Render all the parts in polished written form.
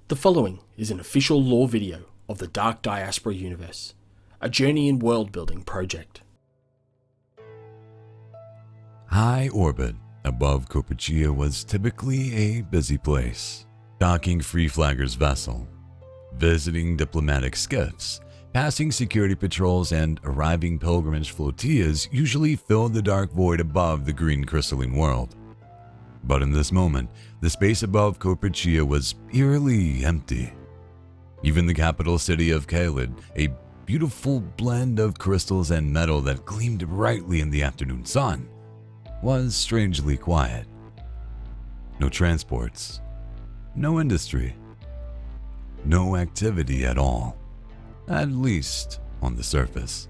The following is an official lore video of the Dark Diaspora Unvierse, a journey in world-building project. High orbit above Coperchia was typically a busy place. Docking free flaggers' vessel, visiting diplomatic skiffs, passing security patrols, and arriving pilgrimage flotillas usually filled the dark void above the green crystalline world. But in this moment, the space above Coperchia was eerily empty. Even the capital city of Caelid, a beautiful blend of crystals and metal that gleamed brightly in the afternoon sun, was strangely quiet. No transports, no industry, no activity at all, at least on the surface.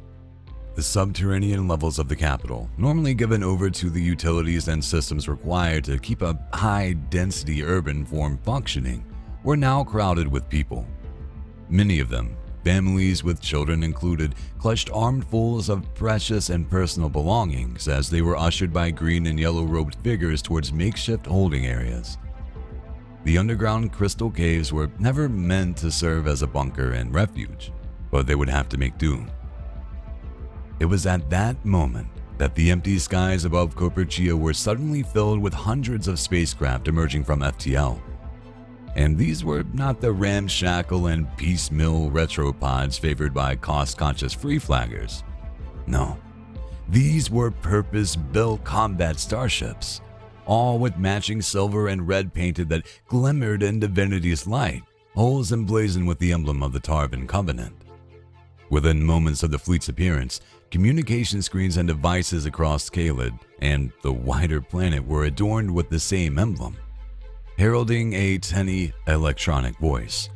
The subterranean levels of the capital, normally given over to the utilities and systems required to keep a high-density urban form functioning, were now crowded with people. Many of them, families with children included, clutched armfuls of precious and personal belongings as they were ushered by green and yellow-robed figures towards makeshift holding areas. The underground crystal caves were never meant to serve as a bunker and refuge, but they would have to make do. It was at that moment that the empty skies above Coperchia were suddenly filled with hundreds of spacecraft emerging from FTL. And these were not the ramshackle and piecemeal retropods favored by cost-conscious free-flaggers. No, these were purpose-built combat starships, all with matching silver and red painted that glimmered in divinity's light, hulls emblazoned with the emblem of the Tarvan Covenant. Within moments of the fleet's appearance, communication screens and devices across Caelid and the wider planet were adorned with the same emblem, heralding a tinny electronic voice.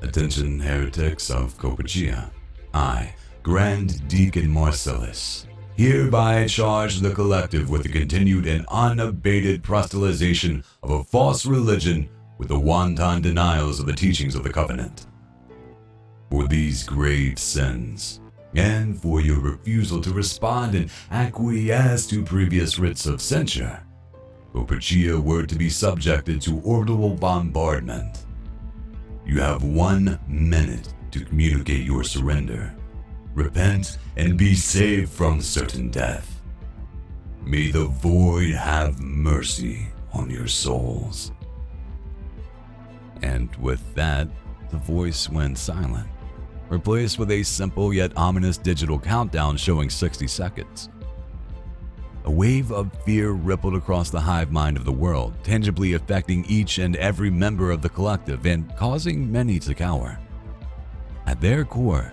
Attention, heretics of Coperchia. I, Grand Deacon Marcellus, hereby charge the collective with the continued and unabated proselytization of a false religion with the wanton denials of the teachings of the Covenant. For these grave sins, and for your refusal to respond and acquiesce to previous writs of censure, Coperchia were to be subjected to orbital bombardment. You have 1 minute to communicate your surrender. Repent and be saved from certain death. May the void have mercy on your souls. And with that, the voice went silent, replaced with a simple yet ominous digital countdown showing 60 seconds. A wave of fear rippled across the hive mind of the world, tangibly affecting each and every member of the collective and causing many to cower. At their core,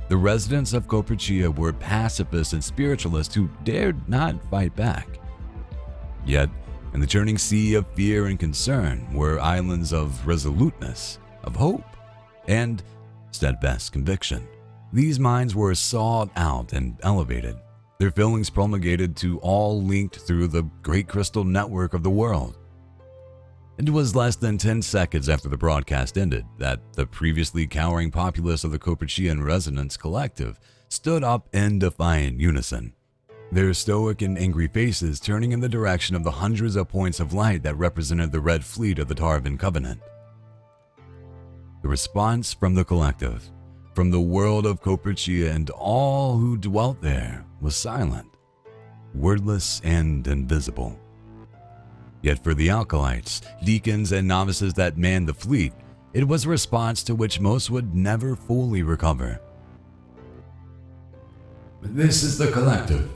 the residents of Coperchia were pacifists and spiritualists who dared not fight back. Yet, in the churning sea of fear and concern were islands of resoluteness, of hope, and steadfast conviction. These minds were sought out and elevated, their feelings promulgated to all linked through the great crystal network of the world. It was less than 10 seconds after the broadcast ended that the previously cowering populace of the Coperchian Resonance Collective stood up in defiant unison, their stoic and angry faces turning in the direction of the hundreds of points of light that represented the Red Fleet of the Tarvan Covenant. The response from the collective, from the world of Coperchia and all who dwelt there, was silent, wordless and invisible. Yet for the acolytes, deacons, and novices that manned the fleet, it was a response to which most would never fully recover. This is the collective.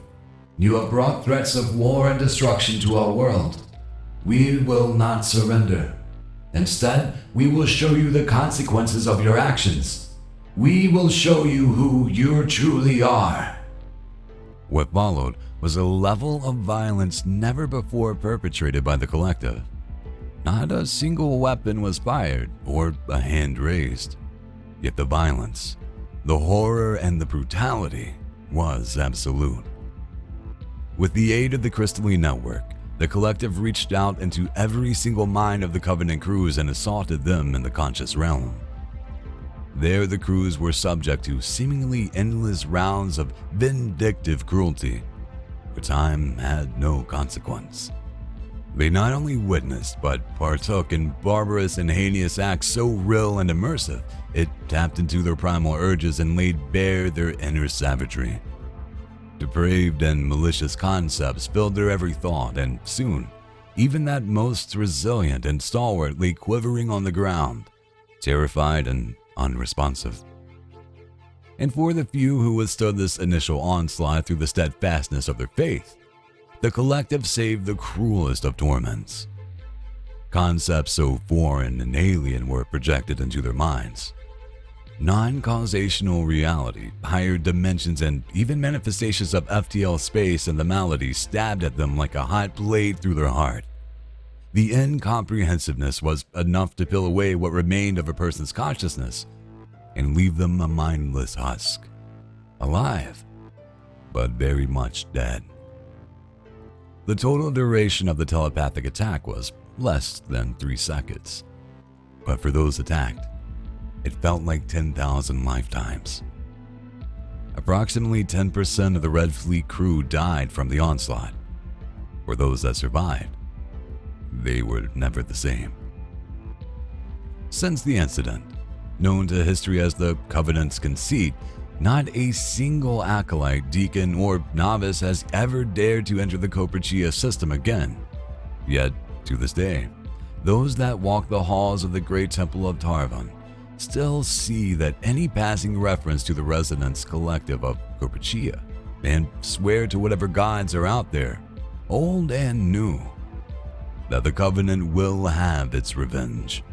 You have brought threats of war and destruction to our world. We will not surrender. Instead, we will show you the consequences of your actions. We will show you who you truly are. What followed was a level of violence never before perpetrated by the collective. Not a single weapon was fired or a hand raised. Yet the violence, the horror, and the brutality was absolute. With the aid of the crystalline network, the collective reached out into every single mind of the Covenant crews and assaulted them in the conscious realm. There the crews were subject to seemingly endless rounds of vindictive cruelty, where time had no consequence. They not only witnessed, but partook in barbarous and heinous acts so real and immersive, it tapped into their primal urges and laid bare their inner savagery. Depraved and malicious concepts filled their every thought, and soon, even that most resilient and stalwart lay quivering on the ground, terrified and unresponsive. And for the few who withstood this initial onslaught through the steadfastness of their faith, the collective saved the cruelest of torments. Concepts so foreign and alien were projected into their minds. Non-causational reality, higher dimensions, and even manifestations of FTL space and the malady stabbed at them like a hot blade through their heart. The incomprehensiveness was enough to peel away what remained of a person's consciousness and leave them a mindless husk, alive, but very much dead. The total duration of the telepathic attack was less than 3 seconds, but for those attacked, it felt like 10,000 lifetimes. Approximately 10% of the Red Fleet crew died from the onslaught. For those that survived, they were never the same. Since the incident, known to history as the Covenants Conceit, not a single acolyte, deacon, or novice has ever dared to enter the Coperchia system again. Yet, to this day, those that walk the halls of the great temple of Tarvan still see that any passing reference to the residents collective of Coperchia and swear to whatever gods are out there, old and new, that the Covenant will have its revenge.